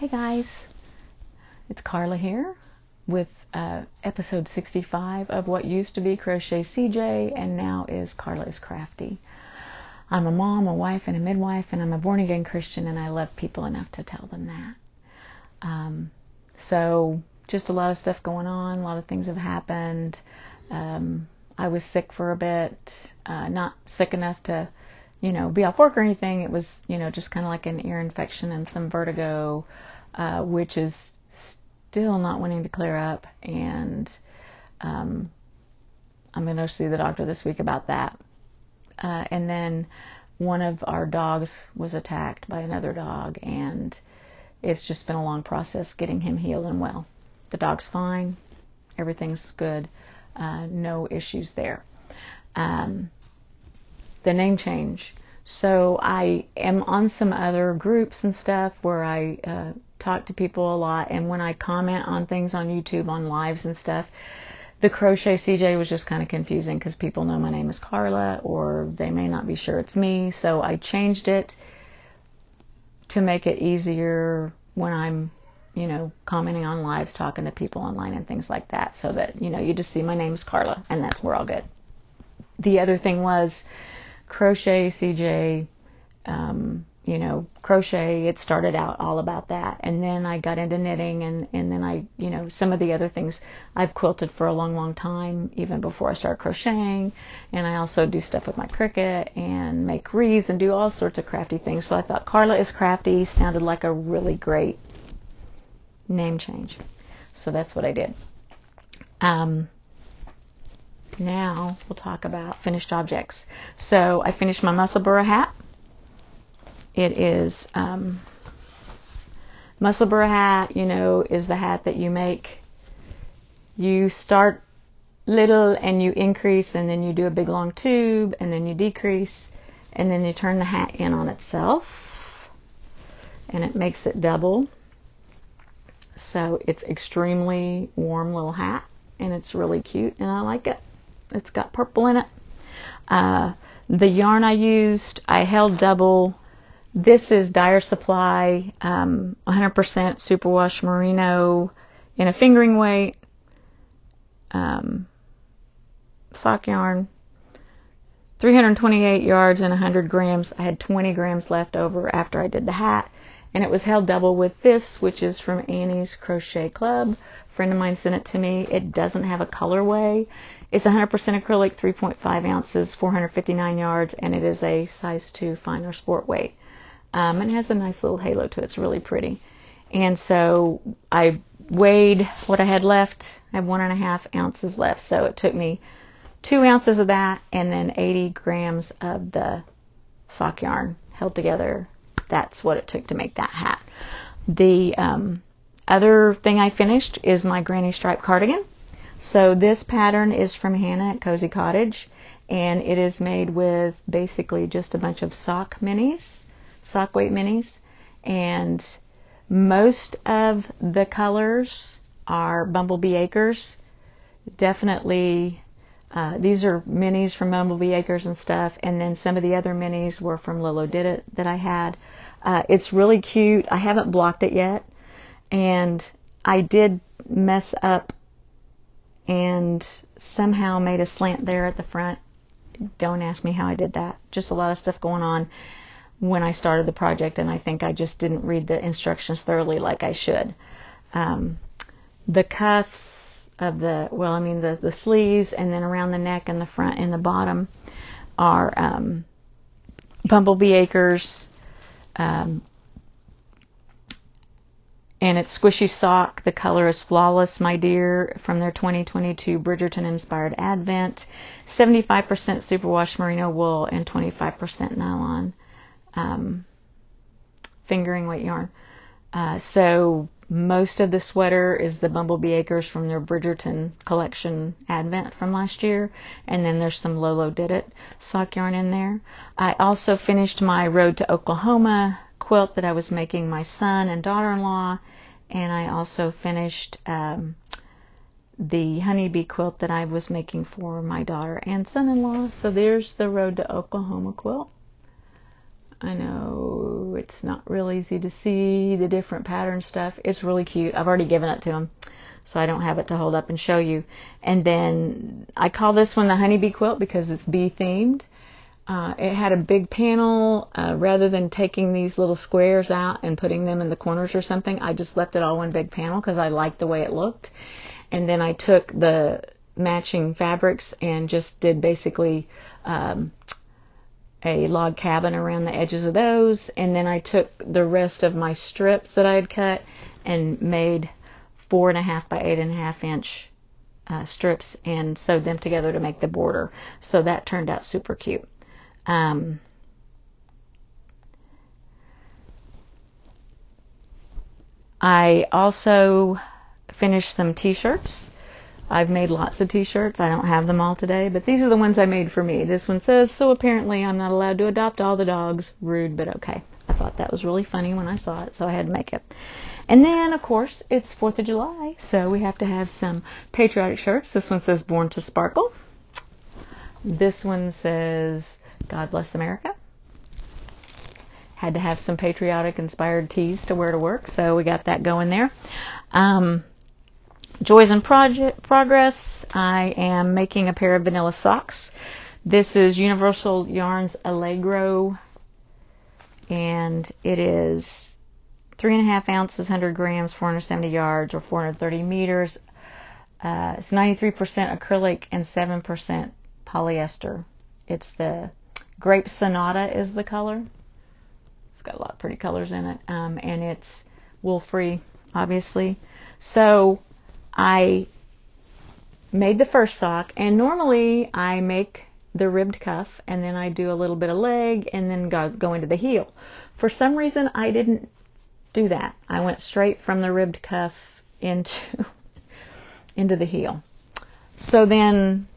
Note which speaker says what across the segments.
Speaker 1: Hey guys, it's Carla here with episode 65 of what used to be Crochet CJ and now is Carla is Crafty. I'm a mom, a wife, and a midwife, and I'm a born-again Christian, and I love people enough to tell them that. So just a lot of stuff going on, a lot of things have happened. I was sick for a bit, not sick enough to be off work or anything. It was, just kind of like an ear infection and some vertigo, which is still not wanting to clear up. And I'm going to see the doctor this week about that. And then one of our dogs was attacked by another dog, and it's just been a long process getting him healed and well. The dog's fine. Everything's good. No issues there. The name change. So I am on some other groups and stuff where I talk to people a lot, and when I comment on things on YouTube, on lives and stuff, the Crochet CJ was just kind of confusing because people know my name is Carla, or they may not be sure it's me. So I changed it to make it easier when I'm commenting on lives, talking to people online and things like that, so that you just see my name's Carla, and we're all good. The other thing was Crochet CJ, crochet, it started out all about that. And then I got into knitting, and then I, some of the other things I've quilted for a long, long time, even before I started crocheting. And I also do stuff with my Cricut and make wreaths and do all sorts of crafty things. So I thought Carla is Crafty sounded like a really great name change. So that's what I did. Now we'll talk about finished objects. So I finished my muscle burra hat. It is muscle burra hat, is the hat that you make. You start little and you increase, and then you do a big long tube, and then you decrease, and then you turn the hat in on itself, and it makes it double. So it's extremely warm little hat, and it's really cute, and I like it. It's got purple in it. The yarn I used, I held double. This is Dyer Supply, 100% superwash merino in a fingering weight. Sock yarn, 328 yards and 100 grams. I had 20 grams left over after I did the hat. And it was held double with this, which is from Annie's Crochet Club. A friend of mine sent it to me. It doesn't have a colorway. It's 100% acrylic, 3.5 ounces, 459 yards, and it is a size 2 finer sport weight. And it has a nice little halo to it. It's really pretty. And so I weighed what I had left. I have 1.5 ounces left. So it took me 2 ounces of that and then 80 grams of the sock yarn held together. That's what it took to make that hat. The other thing I finished is my granny stripe cardigan. So this pattern is from Hannah at Cozy Cottage, and it is made with basically just a bunch of sock weight minis, and most of the colors are Bumblebee Acres. Definitely, these are minis from Bumblebee Acres and stuff, and then some of the other minis were from Lilo Did It that I had. It's really cute. I haven't blocked it yet, and I did mess up and somehow made a slant there at the front. Don't ask me how I did that. Just a lot of stuff going on when I started the project, and I think I just didn't read the instructions thoroughly like I should. The cuffs of the sleeves, and then around the neck and the front and the bottom are Bumblebee Acres, and it's Squishy Sock. The color is Flawless, My Dear, from their 2022 Bridgerton Inspired Advent. 75% superwash merino wool and 25% nylon fingering weight yarn. So most of the sweater is the Bumblebee Acres from their Bridgerton collection Advent from last year, and then there's some Lolo Did It sock yarn in there. I also finished my Road to Oklahoma quilt that I was making my son and daughter-in-law, and I also finished the honeybee quilt that I was making for my daughter and son-in-law. So there's the Road to Oklahoma quilt. I know it's not real easy to see the different pattern stuff. It's really cute. I've already given it to him, so I don't have it to hold up and show you. And then I call this one the honeybee quilt because it's bee themed. It had a big panel. Rather than taking these little squares out and putting them in the corners or something, I just left it all one big panel because I liked the way it looked. And then I took the matching fabrics and just did basically a log cabin around the edges of those. And then I took the rest of my strips that I had cut and made 4.5 by 8.5 inch strips and sewed them together to make the border. So that turned out super cute. I also finished some t-shirts. I've made lots of t-shirts. I don't have them all today, but these are the ones I made for me. This one says, "So apparently I'm not allowed to adopt all the dogs." Rude, but okay. I thought that was really funny when I saw it, so I had to make it. And then, of course, it's 4th of July, so we have to have some patriotic shirts. This one says, "Born to Sparkle." This one says, "God Bless America." Had to have some patriotic inspired tees to wear to work, so we got that going there. Joys in progress. I am making a pair of vanilla socks. This is Universal Yarns Allegro, and it is 3.5 ounces, 100 grams, 470 yards, or 430 meters. It's 93% acrylic and 7% polyester. It's the Grape Sonata is the color. It's got a lot of pretty colors in it, and it's wool-free, obviously. So I made the first sock, and normally I make the ribbed cuff, and then I do a little bit of leg, and then go into the heel. For some reason, I didn't do that. I went straight from the ribbed cuff into the heel. So then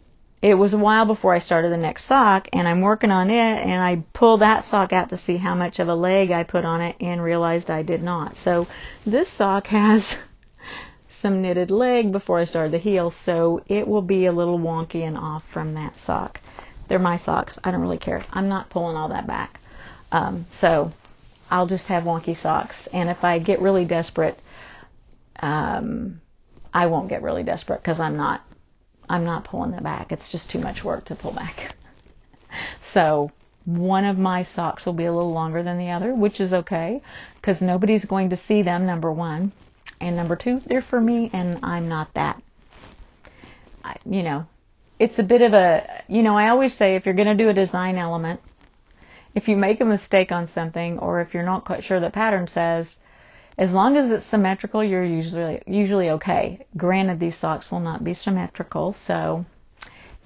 Speaker 1: it was a while before I started the next sock, and I'm working on it, and I pulled that sock out to see how much of a leg I put on it and realized I did not. So this sock has some knitted leg before I started the heel, so it will be a little wonky and off from that sock. They're my socks. I don't really care. I'm not pulling all that back. So I'll just have wonky socks, and if I get really desperate, I won't get really desperate because I'm not pulling it back. It's just too much work to pull back. So one of my socks will be a little longer than the other, which is okay because nobody's going to see them, number one. And number two, they're for me, and I'm not that. It's a bit of a, I always say if you're going to do a design element, if you make a mistake on something, or if you're not quite sure the pattern says, as long as it's symmetrical, you're usually okay. Granted, these socks will not be symmetrical, so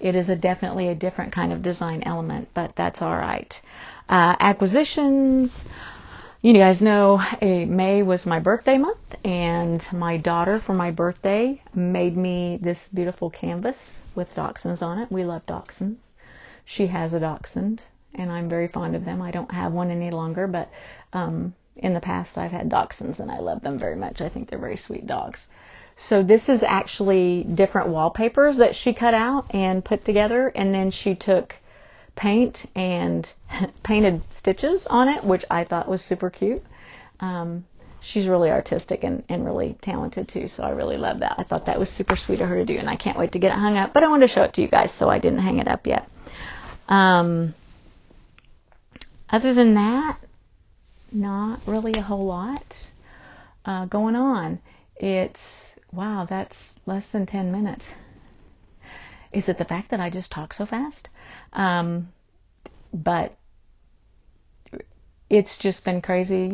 Speaker 1: it is definitely a different kind of design element, but that's all right. Acquisitions. You guys know May was my birthday month, and my daughter for my birthday made me this beautiful canvas with dachshunds on it. We love dachshunds. She has a dachshund, and I'm very fond of them. I don't have one any longer, but in the past I've had dachshunds, and I love them very much. I think they're very sweet dogs. So this is actually different wallpapers that she cut out and put together, and then she took paint and painted stitches on it, which I thought was super cute. She's really artistic and really talented too, so I really love that. I thought that was super sweet of her to do, and I can't wait to get it hung up, but I wanted to show it to you guys, so I didn't hang it up yet. Other than that, not really a whole lot going on. Wow, that's less than 10 minutes. Is it the fact that I just talk so fast? But it's just been crazy,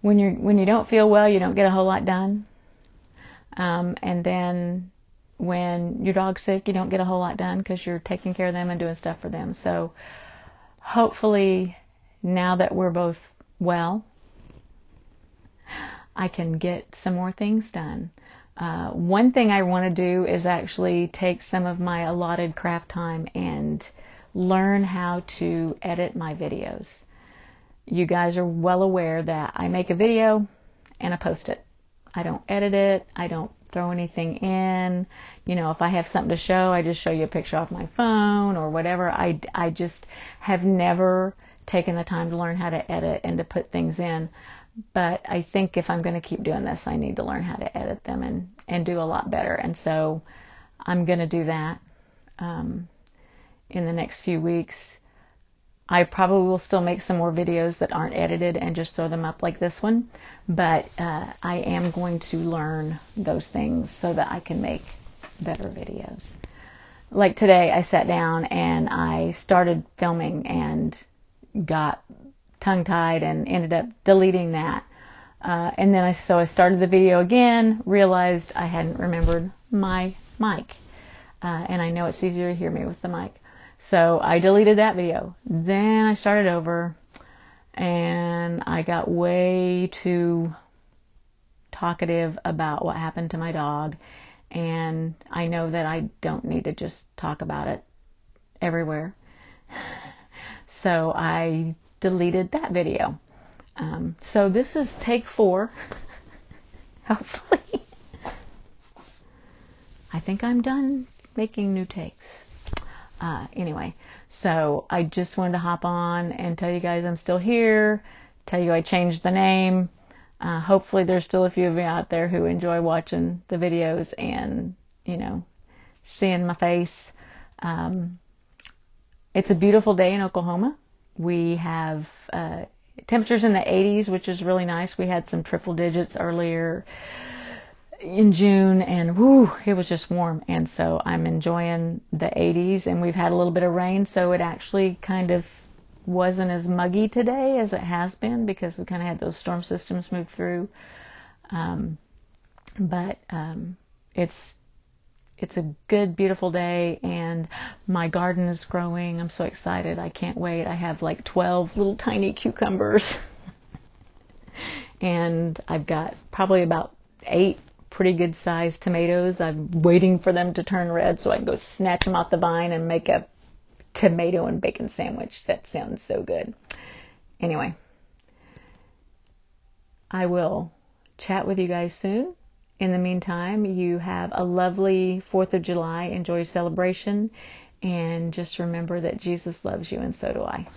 Speaker 1: when you don't feel well, you don't get a whole lot done. And then when your dog's sick, you don't get a whole lot done because you're taking care of them and doing stuff for them. So hopefully now that we're both well, I can get some more things done. One thing I want to do is actually take some of my allotted craft time and learn how to edit my videos. You guys are well aware that I make a video and I post it. I don't edit it. I don't throw anything in. If I have something to show, I just show you a picture off my phone or whatever. I just have never taken the time to learn how to edit and to put things in. But I think if I'm going to keep doing this, I need to learn how to edit them and do a lot better. And so I'm going to do that in the next few weeks. I probably will still make some more videos that aren't edited and just throw them up like this one. But I am going to learn those things so that I can make better videos. Like today, I sat down and I started filming and got tongue-tied and ended up deleting that. And then I started the video again, realized I hadn't remembered my mic. And I know it's easier to hear me with the mic. So I deleted that video. Then I started over and I got way too talkative about what happened to my dog. And I know that I don't need to just talk about it everywhere. So I deleted that video. So this is take 4. Hopefully. I think I'm done making new takes. Anyway, so I just wanted to hop on and tell you guys I'm still here. Tell you I changed the name. Hopefully there's still a few of you out there who enjoy watching the videos and, seeing my face. It's a beautiful day in Oklahoma. We have temperatures in the 80s, which is really nice. We had some triple digits earlier in June, and whoo, it was just warm. And so I'm enjoying the 80s, and we've had a little bit of rain, so it actually kind of wasn't as muggy today as it has been because we kind of had those storm systems move through. But it's a good, beautiful day, and my garden is growing. I'm so excited. I can't wait. I have like 12 little tiny cucumbers, and I've got probably about 8 pretty good sized tomatoes. I'm waiting for them to turn red so I can go snatch them off the vine and make a tomato and bacon sandwich. That sounds so good. Anyway, I will chat with you guys soon. In the meantime, you have a lovely 4th of July. Enjoy your celebration, and just remember that Jesus loves you, and so do I.